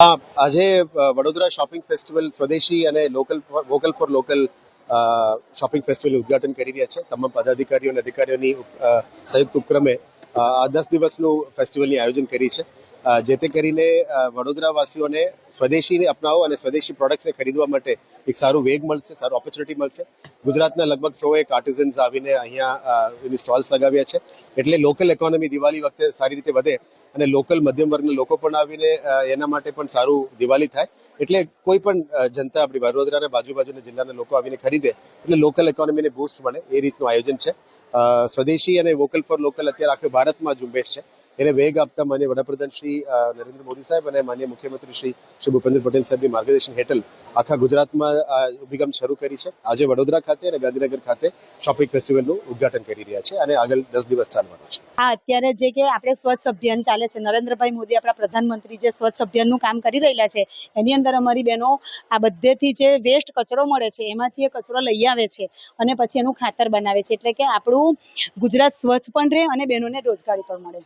આજે Vadodara shopping festival સ્વદેશી અને વોકલ ફોર લોકલ શોપિંગ ફેસ્ટિવલનું ઉદ્ઘાટન કરી રહ્યા છે. તમામ પદાધિકારીઓ અને અધિકારીઓની સંયુક્ત ઉપક્રમે આ 10 દિવસનું ફેસ્ટિવલની આયોજન કરી છે, જેથી કરીને વડોદરાવાસીઓને સ્વદેશીને અપનાવો અને સ્વદેશી પ્રોડક્ટ્સને ખરીદવા માટે એક સારું વેગ મળશે, સારું ઓપોર્ચ્યુનિટી મળશે. ગુજરાતના લગભગ 100 આર્ટિઝન્સ આવીને અહીંયા એની સ્ટોલ્સ લગાવ્યા છે, એટલે લોકલ ઇકોનોમી દિવાળી વખતે સારી રીતે વધે અને લોકલ મધ્યમ વર્ગના લોકો પણ આવીને એના માટે પણ સારું દિવાળી થાય. એટલે કોઈ પણ જનતા આપણી વડોદરાના બાજુના જિલ્લાના લોકો આવીને ખરીદે એટલે લોકલ ઇકોનોમીને બૂસ્ટ મળે, એ રીતનું આયોજન છે. સ્વદેશી અને વોકલ ફોર લોકલ અત્યારે આખા ભારતમાં ઝુંબેશ છે. એને વેગ આપતા માનનીય વડાપ્રધાન શ્રી નરેન્દ્ર મોદી સાહેબ અને માનનીય મુખ્યમંત્રી શ્રી ભૂપેન્દ્ર પટેલ સાહેબની માર્ગદર્શન હેઠળ આખા ગુજરાતમાં આ અભિગમ શરૂ કરી છે. આજે વડોદરા ખાતે અને ગાંધીનગર ખાતે શોપિંગ ફેસ્ટિવલનું ઉદ્ઘાટન કરી રહ્યા છે અને આગળ 10 દિવસ ચાલવાનું છે. અત્યારે જે કે આપણે સ્વચ્છ અભિયાન ચાલે છે, નરેન્દ્રભાઈ મોદી આપણા પ્રધાનમંત્રી જે સ્વચ્છ અભિયાનનું કામ કરી રહેલા છે, એની અંદર અમારી બહેનો આ બધેથી જે વેસ્ટ કચરો મળે છે એમાંથી એ કચરો લઈ આવે છે અને પછી એનું ખાતર બનાવે છે, એટલે કે આપણું ગુજરાત સ્વચ્છ પણ રહે અને બહેનોને રોજગારી પણ મળે.